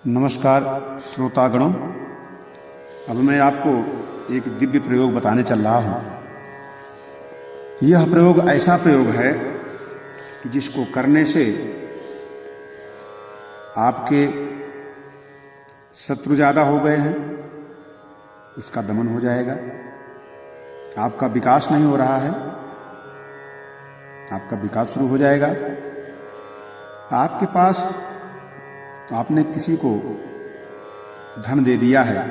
नमस्कार श्रोतागणों। अब मैं आपको एक दिव्य प्रयोग बताने चल रहा हूँ। यह प्रयोग ऐसा प्रयोग है कि जिसको करने से आपके शत्रु ज़्यादा हो गए हैं, उसका दमन हो जाएगा। आपका विकास नहीं हो रहा है, आपका विकास शुरू हो जाएगा। आपके पास आपने किसी को धन दे दिया है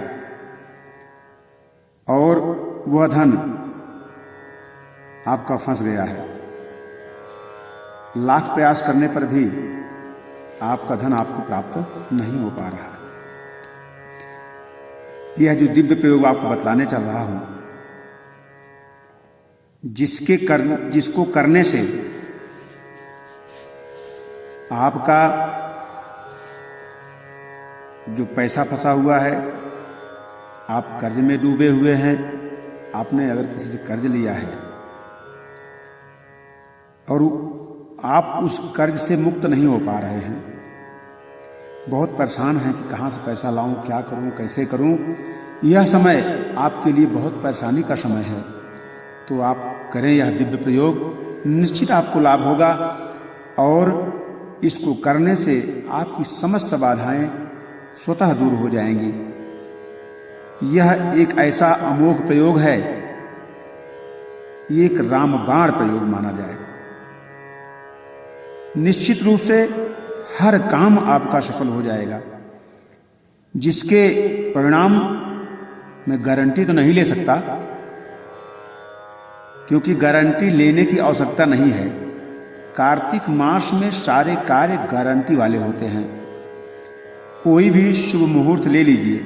और वह धन आपका फंस गया है। लाख प्रयास करने पर भी आपका धन आपको प्राप्त नहीं हो पा रहा है। यह जो दिव्य प्रयोग आपको बतलाने चल रहा हूं, जिसको करने से आपका जो पैसा फंसा हुआ है, आप कर्ज में डूबे हुए हैं, आपने अगर किसी से कर्ज लिया है और आप उस कर्ज से मुक्त नहीं हो पा रहे हैं, बहुत परेशान हैं कि कहाँ से पैसा लाऊं, क्या करूं, कैसे करूं, यह समय आपके लिए बहुत परेशानी का समय है। तो आप करें यह दिव्य प्रयोग, निश्चित आपको लाभ होगा और इसको करने से आपकी समस्त बाधाएं स्वतः दूर हो जाएंगी। यह एक ऐसा अमोघ प्रयोग है, एक रामबाण प्रयोग माना जाए। निश्चित रूप से हर काम आपका सफल हो जाएगा, जिसके परिणाम मैं गारंटी तो नहीं ले सकता, क्योंकि गारंटी लेने की आवश्यकता नहीं है। कार्तिक मास में सारे कार्य गारंटी वाले होते हैं। कोई भी शुभ मुहूर्त ले लीजिए,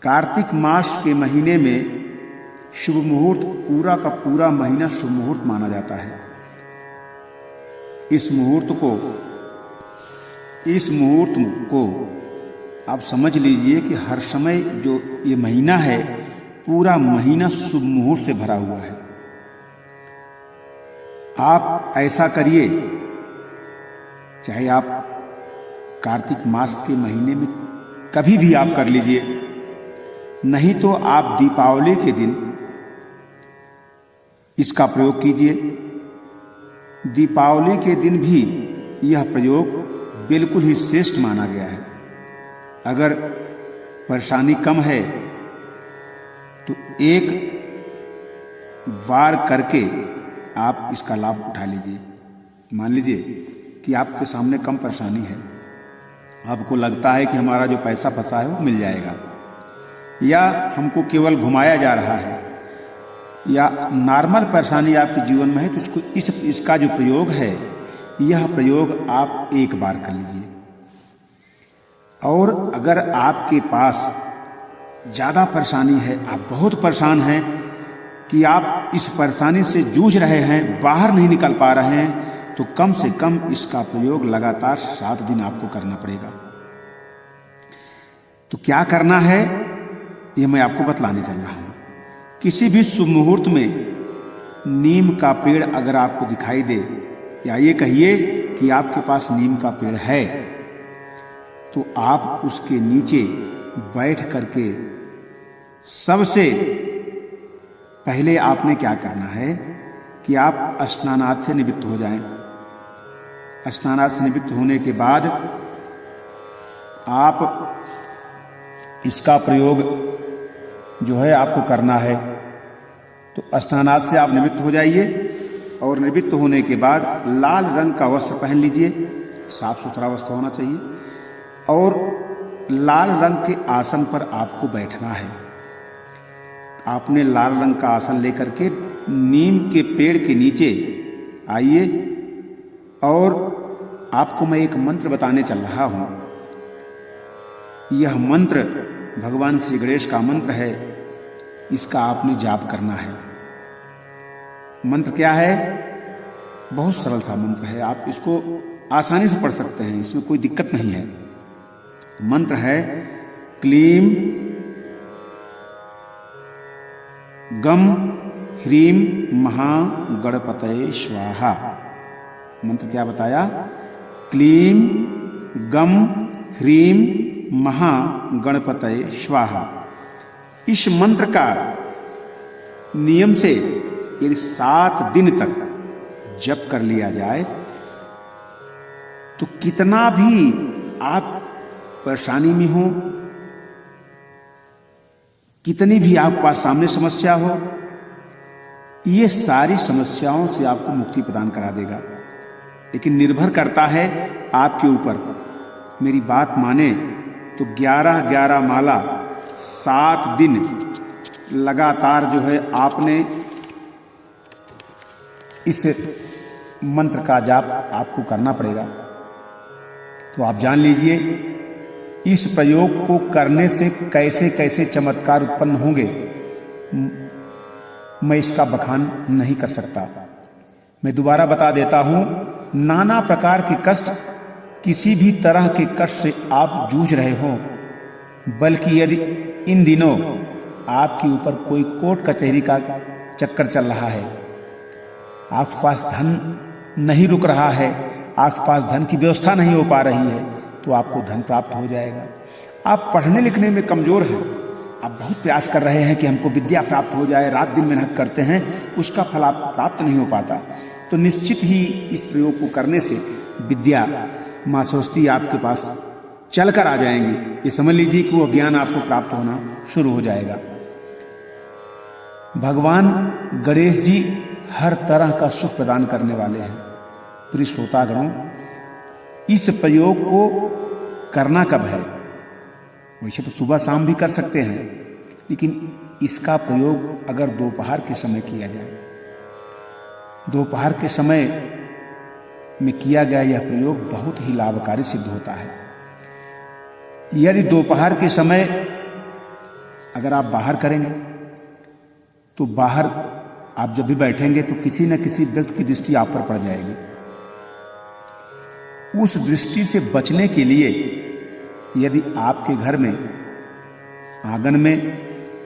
कार्तिक मास के महीने में शुभ मुहूर्त पूरा का पूरा महीना शुभ मुहूर्त माना जाता है। इस मुहूर्त को आप समझ लीजिए कि हर समय जो ये महीना है, पूरा महीना शुभ मुहूर्त से भरा हुआ है। आप ऐसा करिए, चाहे आप कार्तिक मास के महीने में कभी भी आप कर लीजिए, नहीं तो आप दीपावली के दिन इसका प्रयोग कीजिए। दीपावली के दिन भी यह प्रयोग बिल्कुल ही श्रेष्ठ माना गया है। अगर परेशानी कम है तो एक बार करके आप इसका लाभ उठा लीजिए। मान लीजिए कि आपके सामने कम परेशानी है, आपको लगता है कि हमारा जो पैसा फंसा है वो मिल जाएगा, या हमको केवल घुमाया जा रहा है, या नॉर्मल परेशानी आपके जीवन में है, तो इसका जो प्रयोग है, यह प्रयोग आप एक बार कर लीजिए। और अगर आपके पास ज़्यादा परेशानी है, आप बहुत परेशान हैं कि आप इस परेशानी से जूझ रहे हैं, बाहर नहीं निकल पा रहे हैं, तो कम से कम इसका प्रयोग लगातार 7 दिन आपको करना पड़ेगा। तो क्या करना है, यह मैं आपको बतलाने चल रहा हूं। किसी भी शुभ मुहूर्त में नीम का पेड़ अगर आपको दिखाई दे, या ये कहिए कि आपके पास नीम का पेड़ है, तो आप उसके नीचे बैठ करके सबसे पहले आपने क्या करना है कि आप स्नानादि से निवृत्त हो जाएं। स्नानादि से निवृत्त होने के बाद आप इसका प्रयोग जो है आपको करना है। तो स्नानादि से आप निवृत्त हो जाइए और निवृत्त होने के बाद लाल रंग का वस्त्र पहन लीजिए, साफ सुथरा वस्त्र होना चाहिए, और लाल रंग के आसन पर आपको बैठना है। आपने लाल रंग का आसन लेकर के नीम के पेड़ के नीचे आइए, और आपको मैं एक मंत्र बताने चल रहा हूं। यह मंत्र भगवान श्री गणेश का मंत्र है, इसका आपने जाप करना है। मंत्र क्या है? बहुत सरल सा मंत्र है, आप इसको आसानी से पढ़ सकते हैं, इसमें कोई दिक्कत नहीं है। मंत्र है क्लीम गम ह्रीम महागणपतये स्वाहा। मंत्र क्या बताया? क्लीम गम ह्रीम महागणपतये स्वाहा। इस मंत्र का नियम से यदि 7 दिन तक जप कर लिया जाए तो कितना भी आप परेशानी में हो, कितनी भी आपके पास सामने समस्या हो, ये सारी समस्याओं से आपको मुक्ति प्रदान करा देगा। लेकिन निर्भर करता है आपके ऊपर। मेरी बात माने तो 11-11 माला 7 दिन लगातार जो है आपने इस मंत्र का जाप आपको करना पड़ेगा। तो आप जान लीजिए इस प्रयोग को करने से कैसे कैसे चमत्कार उत्पन्न होंगे, मैं इसका बखान नहीं कर सकता। मैं दोबारा बता देता हूं, नाना प्रकार के कष्ट, किसी भी तरह के कष्ट से आप जूझ रहे हो, बल्कि यदि इन दिनों आपके ऊपर कोई कोर्ट कचहरी का चक्कर चल रहा है, आपके पास धन नहीं रुक रहा है, आपके पास धन की व्यवस्था नहीं हो पा रही है, तो आपको धन प्राप्त हो जाएगा। आप पढ़ने लिखने में कमजोर हैं, आप बहुत प्रयास कर रहे हैं कि हमको विद्या प्राप्त हो जाए, रात दिन मेहनत करते हैं, उसका फल आपको प्राप्त नहीं हो पाता, तो निश्चित ही इस प्रयोग को करने से विद्या माँ सरस्वती आपके पास चल कर आ जाएंगी। ये समझ लीजिए कि वो ज्ञान आपको प्राप्त होना शुरू हो जाएगा। भगवान गणेश जी हर तरह का सुख प्रदान करने वाले हैं। प्रिय श्रोतागणों, इस प्रयोग को करना कब है? वैसे तो सुबह शाम भी कर सकते हैं, लेकिन इसका प्रयोग अगर दोपहर के समय किया जाए, दोपहर के समय में किया गया यह प्रयोग बहुत ही लाभकारी सिद्ध होता है। यदि दोपहर के समय अगर आप बाहर करेंगे तो बाहर आप जब भी बैठेंगे तो किसी न किसी व्यक्ति की दृष्टि आप पर पड़ जाएगी। उस दृष्टि से बचने के लिए यदि आपके घर में आंगन में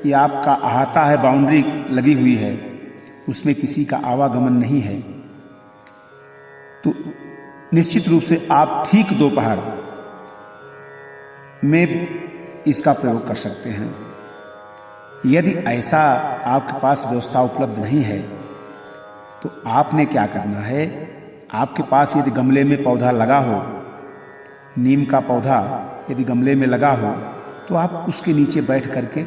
या आपका अहाता है, बाउंड्री लगी हुई है, उसमें किसी का आवागमन नहीं है, तो निश्चित रूप से आप ठीक दोपहर में इसका प्रयोग कर सकते हैं। यदि ऐसा आपके पास व्यवस्था उपलब्ध नहीं है तो आपने क्या करना है, आपके पास यदि गमले में पौधा लगा हो, नीम का पौधा यदि गमले में लगा हो, तो आप उसके नीचे बैठ करके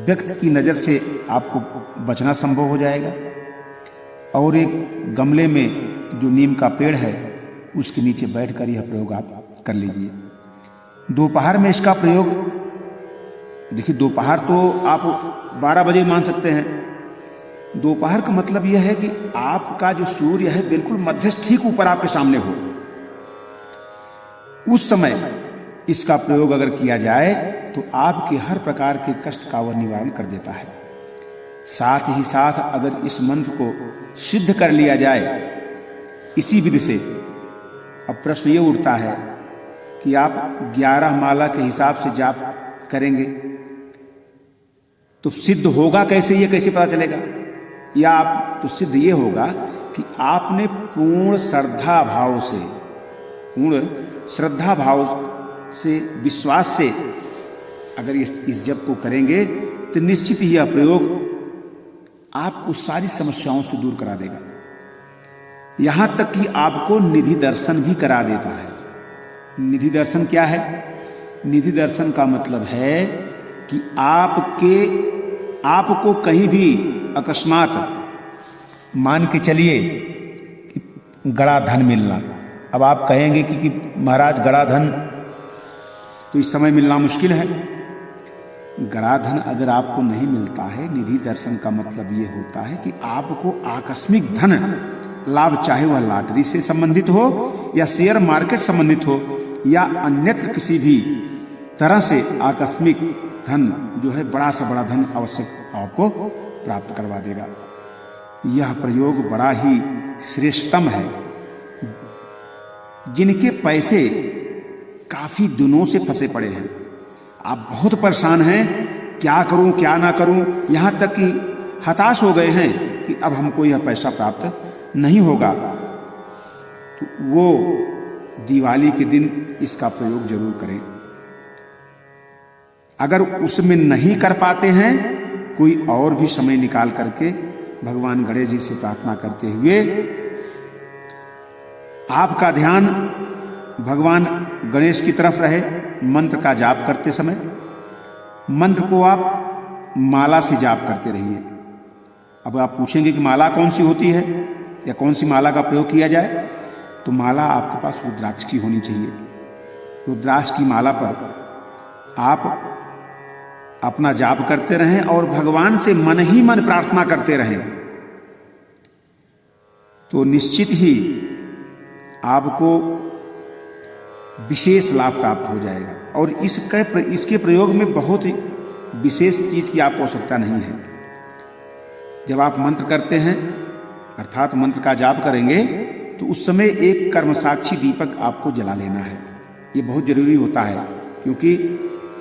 व्यक्ति की नज़र से आपको बचना संभव हो जाएगा। और एक गमले में जो नीम का पेड़ है उसके नीचे बैठकर यह प्रयोग आप कर लीजिए। दोपहर में इसका प्रयोग, देखिए दोपहर तो आप 12 बजे मान सकते हैं। दोपहर का मतलब यह है कि आपका जो सूर्य है बिल्कुल मध्यस्थ ठीक ऊपर आपके सामने हो, उस समय इसका प्रयोग अगर किया जाए तो आपके हर प्रकार के कष्ट का वह निवारण कर देता है। साथ ही साथ अगर इस मंत्र को सिद्ध कर लिया जाए इसी विधि से, अब प्रश्न ये उठता है कि आप 11 माला के हिसाब से जाप करेंगे तो सिद्ध होगा कैसे, ये कैसे पता चलेगा? या आप तो सिद्ध ये होगा कि आपने पूर्ण श्रद्धा भाव से विश्वास से अगर इस जप को करेंगे तो निश्चित ही यह प्रयोग आपको सारी समस्याओं से दूर करा देगा। यहां तक कि आपको निधि दर्शन भी करा देता है। निधि दर्शन क्या है? निधि दर्शन का मतलब है कि आपको कहीं भी अकस्मात मान के चलिए कि गड़ा धन मिलना, अब आप कहेंगे कि महाराज गड़ा धन तो इस समय मिलना मुश्किल है। गड़ा धन अगर आपको नहीं मिलता है, निधि दर्शन का मतलब ये होता है कि आपको आकस्मिक धन लाभ, चाहे वह लॉटरी से संबंधित हो या शेयर मार्केट संबंधित हो या अन्यत्र किसी भी तरह से आकस्मिक धन जो है, बड़ा से बड़ा धन आवश्यक आपको प्राप्त करवा देगा। यह प्रयोग बड़ा ही श्रेष्ठतम है। जिनके पैसे काफी दिनों से फंसे पड़े हैं, आप बहुत परेशान हैं, क्या करूं क्या ना करूं, यहां तक कि हताश हो गए हैं कि अब हमको यह पैसा प्राप्त नहीं होगा, तो वो दिवाली के दिन इसका प्रयोग जरूर करें। अगर उसमें नहीं कर पाते हैं, कोई और भी समय निकाल करके भगवान गणेश जी से प्रार्थना करते हुए आपका ध्यान भगवान गणेश की तरफ रहे। मंत्र का जाप करते समय मंत्र को आप माला से जाप करते रहिए। अब आप पूछेंगे कि माला कौन सी होती है या कौन सी माला का प्रयोग किया जाए, तो माला आपके पास रुद्राक्ष की होनी चाहिए। रुद्राक्ष की माला पर आप अपना जाप करते रहें और भगवान से मन ही मन प्रार्थना करते रहें, तो निश्चित ही आपको विशेष लाभ प्राप्त हो जाएगा। और इसके प्रयोग में बहुत विशेष चीज की आपको आवश्यकता नहीं है। जब आप मंत्र करते हैं अर्थात मंत्र का जाप करेंगे, तो उस समय एक कर्मसाक्षी दीपक आपको जला लेना है। ये बहुत जरूरी होता है, क्योंकि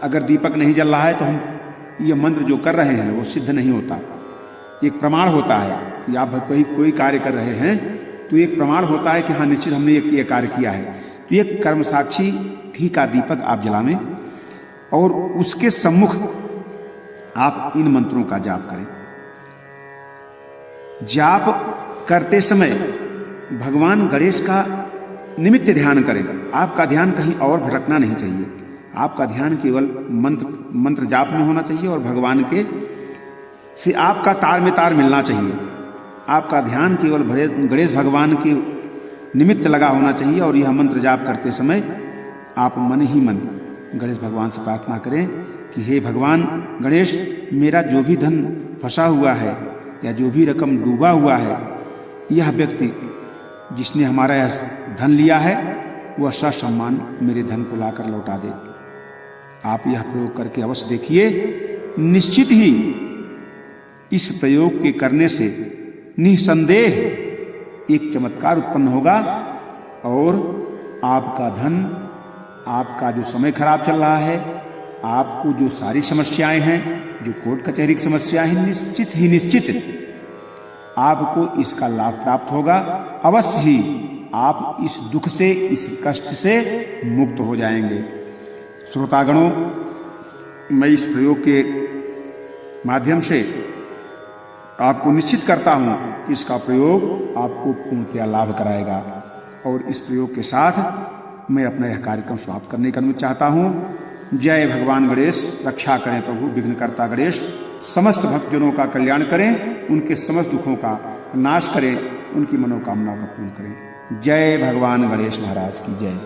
अगर दीपक नहीं जल रहा है तो हम ये मंत्र जो कर रहे हैं वो सिद्ध नहीं होता। एक प्रमाण होता है कि आप कोई कार्य कर रहे हैं, तो एक प्रमाण होता है कि हाँ निश्चित हमने ये कार्य किया है। तो एक कर्मसाक्षी घी का दीपक आप जलावें और उसके सम्मुख आप इन मंत्रों का जाप करें। जाप करते समय भगवान गणेश का निमित्त ध्यान करें। आपका ध्यान कहीं और भटकना नहीं चाहिए। आपका ध्यान केवल मंत्र जाप में होना चाहिए और भगवान के से आपका तार में तार मिलना चाहिए। आपका ध्यान केवल गणेश भगवान के निमित्त लगा होना चाहिए। और यह मंत्र जाप करते समय आप मन ही मन गणेश भगवान से प्रार्थना करें कि हे भगवान गणेश, मेरा जो भी धन फंसा हुआ है या जो भी रकम डूबा हुआ है, यह व्यक्ति जिसने हमारा यह धन लिया है वह ससम्मान मेरे धन को लाकर लौटा दे। आप यह प्रयोग करके अवश्य देखिए, निश्चित ही इस प्रयोग के करने से निसंदेह एक चमत्कार उत्पन्न होगा और आपका धन, आपका जो समय खराब चल रहा है, आपको जो सारी समस्याएं हैं, जो कोर्ट कचहरी की समस्याएं हैं, निश्चित आपको इसका लाभ प्राप्त होगा। अवश्य ही आप इस दुख से, इस कष्ट से मुक्त हो जाएंगे। श्रोतागणों, मैं इस प्रयोग के माध्यम से आपको निश्चित करता हूं कि इसका प्रयोग आपको पूर्णतया लाभ कराएगा। और इस प्रयोग के साथ मैं अपना यह कार्यक्रम समाप्त करने का अनुमति चाहता हूं। जय भगवान गणेश। रक्षा करें प्रभु विघ्नकर्ता गणेश। समस्त भक्तजनों का कल्याण करें, उनके समस्त दुखों का नाश करें, उनकी मनोकामनाओं का पूर्ण करें। जय भगवान गणेश महाराज की जय।